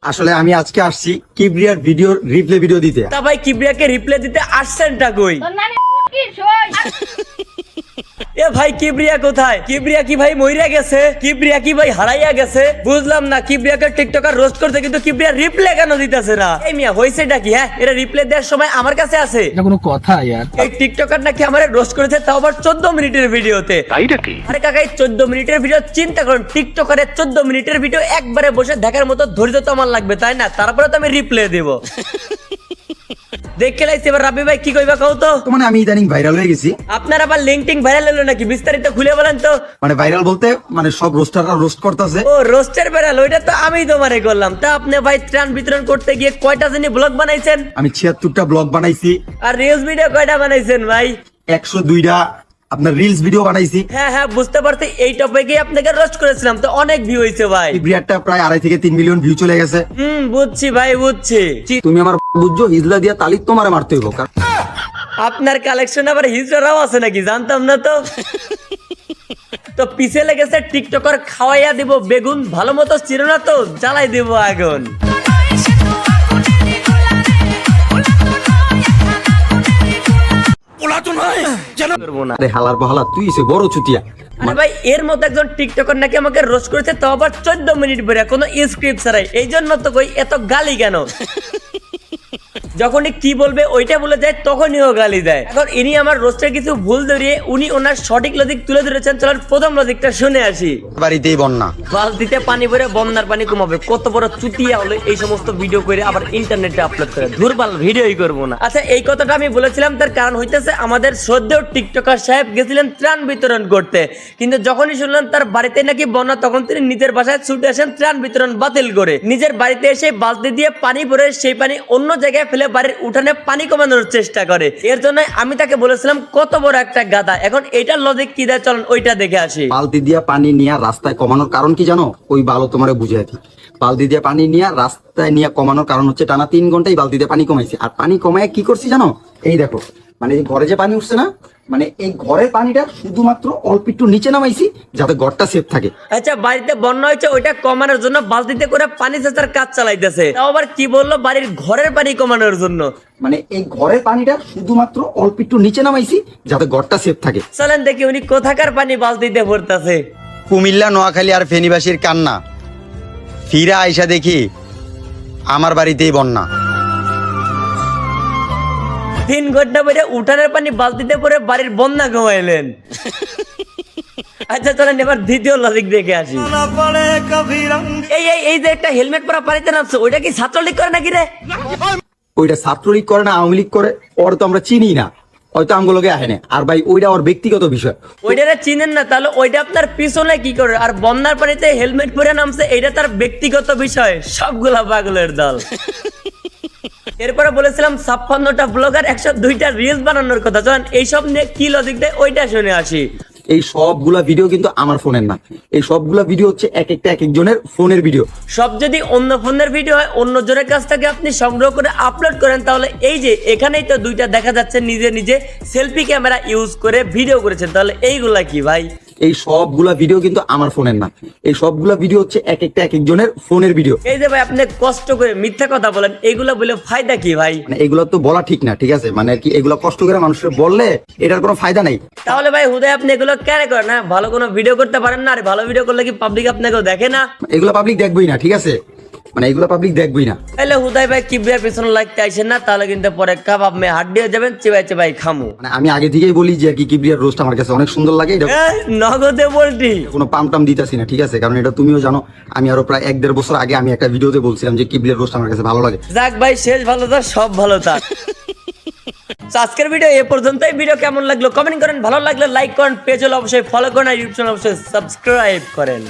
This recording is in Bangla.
আসলে আমি আজকে আসছি কিবরিয়ার রিপ্লে ভিডিও দিতে। তা ভাই কিবরিয়াকে রিপ্লে দিতে আসছেনটা কই? এ ভাই কিবরিয়া কোথায়? কিবরিয়া কি ভাই মইরা গেছে? কিবরিয়া কি ভাই হারাইয়া গেছে? বুঝলাম না, কিবরিয়াকে টিকটকার রোস্ট করতে কিন্তু কিবরিয়া রিপ্লে কেন দিতেছে না? এই মিয়া হইছেটা কি? হ্যাঁ, এটা রিপ্লে দেওয়ার সময় আমার কাছে আছে। এটা কোনো কথা यार? এই টিকটকার নাকি আমারে রোস্ট করেছে, তাও আবার 14 মিনিটের ভিডিওতে। তাই নাকি? আরে কাকা, এই 14 মিনিটের ভিডিও চিন্তা করুন, টিকটকারের 14 মিনিটের ভিডিও একবারে বসে দেখার মতো ধৈর্য তো আমার লাগবে, তাই না? তারপরে তো আমি রিপ্লে দেব। দেখে লাইছি এবার রাবি ভাই কি কইবা কও তো? মানে আমি ইদানিং ভাইরাল হয়ে গেছি। আপনার আবার লিংটিং ভাইরাল হলো নাকি? বিস্তারিত খুলে বলেন তো। মানে ভাইরাল বলতে মানে সব রোস্টাররা রোস্ট করতেছে। ও রোস্টার ভাইরাল, ওইটা তো আমি তোমারে করলাম। তা আপনি ভাই ত্রাণ বিতরণ করতে গিয়ে কয়টা জানি ব্লগ বানাইছেন? আমি 76টা ব্লগ বানাইছি, আর রিলস ভিডিও কয়টা বানাইছেন ভাই? 102টা আপনার রিলস ভিডিও বানাইছি। হ্যাঁ হ্যাঁ, বুঝতে পারছি। এই টপিকে আপনাকে রোস্ট করেছিলাম, তো অনেক ভিউ হইছে ভাই। কিবরিয়ারটা প্রায় 2.5 থেকে 3 মিলিয়ন ভিউ চলে গেছে। বুঝছি ভাই, বুঝছি। তুমি আমার বুঝছো, হিজলা দিয়া তালিক তোমারে মারতে হইব। আপনার কালেকশন আবার হিজড়াও আছে নাকি? জানতাম না তো। তো পিছে লেগেছে টিকটকার খাওয়াইয়া দিব বেগুন, ভালো মতো চির না তো জ্বালাই দিব আগুন। আরে হালার বহালা, তুই এসে বড় চুতিয়া। আরে ভাই, এর মতো একজন টিকটকার নাকি আমাকে রোস্ট করেছে, তো আবার 14 মিনিট পরে, কোনো স্ক্রিপ্ট ছাড়াই। এই জন্য তো কই এত গালি কেন? যখনই কি বলবে ওইটা বলে যায়, তখনই ও গালি দেয়। এখন ইনি আমার রোস্টের কিছু ভুল ধরিয়ে উনি ওনার সঠিক লজিক তুলে ধরেছেন। চলেন প্রথম লজিকটা শুনে আসি। বাড়িতেই বন্যা, বালতিতে পানি ভরে বন্যার পানি কমাবে। কত বড় চুতিয়া হলো এই সমস্ত ভিডিও করে আবার ইন্টারনেটে আপলোড করে। দুর্বল ভিডিওই করবো না। আচ্ছা, এই কথাটা আমি বলেছিলাম, তার কারণ হইতেছে আমাদের শ্রদ্ধেয় টিকটকার সাহেব গেছিলেন ত্রাণ বিতরণ করতে, কিন্তু যখনই শুনলেন তার বাড়িতে নাকি বন্যা, তখন তিনি নিজের বাসায় ছুটে আসেন ত্রাণ বিতরণ বাতিল করে। নিজের বাড়িতে এসে বালতি দিয়ে পানি ভরে সেই পানি অন্য জায়গায় ফেলে বাড়ির উঠানে পানি কমানোর চেষ্টা করে। এর জন্য আমি তাকে বলেছিলাম কত বড় একটা গাধা। এখন এইটার লজিক কি দেয়, চলুন ওইটা দেখে আসি। বালতি দিয়া পানি নিয়ে রাস্তায় কমানোর কারণ কি জানো? ওই ভালো তোমারে বুঝিয়ে দিই। বালতি দিয়ে পানি নিয়ে রাস্তায় নিয়ে কমানোর কারণ হচ্ছে টানা 3 ঘন্টায় বালতি দিয়ে পানি কমাইছি। আর পানি কমায় কি করছি জানো? এই দেখো, মানে এই ঘরে যে পানি উঠছে না, মানে এই ঘরের পানিটা শুধুমাত্র অল্প একটু নিচে নামাইছি যাতে ঘরটা সেফ থাকে। আচ্ছা, বাড়িতে বন্যা হয়েছে, ওইটা কমানোর জন্য বালতিতে করে পানি সেচার কাজ চালাইতেছে। তাও আবার কি বললো, বাড়ির ঘরের পানি কমানোর জন্য। মানে এই ঘরের পানিটা শুধুমাত্র অল্প একটু নিচে নামাইছি যাতে ঘরটা সেফ থাকে। চলেন দেখি উনি কোথাকার পানি বালতিতে ভরতেছে। কুমিল্লা, নোয়াখালী আর ফেনীবাসীর কান্না, ফিরা আইসা দেখি আমার বাড়িতেই বন্যা। 3 ঘন্টা পরে উঠানের পানি বালতিতে পরে বাড়ির বন্যা কমাইলেন। আচ্ছা চলেন এবার দ্বিতীয় লজিক দেখে আসি। এই যে একটা হেলমেট পরা পানিতে নামছে, ওইটা কি ছাত্রলীগ করে নাকি রে? ওইটা ছাত্রলীগ করে না আওয়ামী লীগ করে, ওর তো আমরা চিনি না, হয়তো আমগুলোকে আহে না। আর ভাই ওইটা ওর ব্যক্তিগত বিষয়। ওইটা চিনেন না, তাহলে ওইটা আপনার পিছনে কি করে? আর বন্যার পানিতে হেলমেট পরে নামছে, এটা তার ব্যক্তিগত বিষয়। সবগুলা পাগলের দল। এরপরে বলেছিলাম 56টা ব্লগার 102টা রিলস বানানোর কথা। চলেন এইসব নিয়ে কি লজিক দেয় ওইটা শুনে আসি। এই সবগুলা ভিডিও কিন্তু আমার ফোনের না, এই সবগুলা ভিডিও হচ্ছে এক একজনের ফোনের ভিডিও। সব যদি অন্য ফোনের ভিডিও হয়, অন্য জনের কাছ থেকে আপনি সংগ্রহ করে আপলোড করেন, তাহলে এই যে এখানেই তো দুইটা দেখা যাচ্ছে নিজে নিজে সেলফি ক্যামেরা ইউজ করে ভিডিও করেছেন। তাহলে এইগুলা কি ভাই? এই সবগুলা ভিডিও কিন্তু আমার ফোনের না, এই সবগুলা ভিডিও হচ্ছে এক একজনের ফোনের ভিডিও। এই যে ভাই আপনি কষ্ট করে মিথ্যা কথা বলেন, এইগুলা বলে ফায়দা কি ভাই? মানে এগুলো তো বলা ঠিক না, ঠিক আছে? মানে কি এগুলো কষ্ট করে মানুষের বললে এটার কোনো ফায়দা নেই। তাহলে ভাই হুদায় আপনি এগুলো কেন করেন? না ভালো কোনো ভিডিও করতে পারেন না? আর ভালো ভিডিও করলে কি পাবলিক আপনাকেও দেখে না? এগুলো পাবলিক দেখবই না, ঠিক আছে? মানে এগুলো পাবলিক দেখবই না। তাহলে হুদাই ভাই কিবরিয়ার পিছনে লাগতে আইসেন না, তাহলে কিন্তু পরে কাবাব মে হাত দিয়ে যাবেন, চেবাই চেবাই খামু। মানে আমি আগে থেকেই বলি যে কি কিবরিয়ার রোস্ট আমার কাছে অনেক সুন্দর লাগে। এটা নগদে বলটি কোনো পাম দিতাছি না, ঠিক আছে? কারণ এটা তুমিও জানো, আমি আরো প্রায় 1-1.5 বছর আগে আমি একটা ভিডিওতে বলছিলাম যে কিবরিয়ার রোস্ট আমার কাছে ভালো লাগে। যাক ভাই, শেষ ভালো তার সব ভালো তার। আজকের ভিডিও এ পর্যন্তই। ভিডিও কেমন লাগলো কমেন্ট করেন, ভালো লাগলে লাইক করেন, পেজ হলে অবশ্যই ফলো করেন, আর ইউটিউব চ্যানেল অবশ্যই সাবস্ক্রাইব করেন।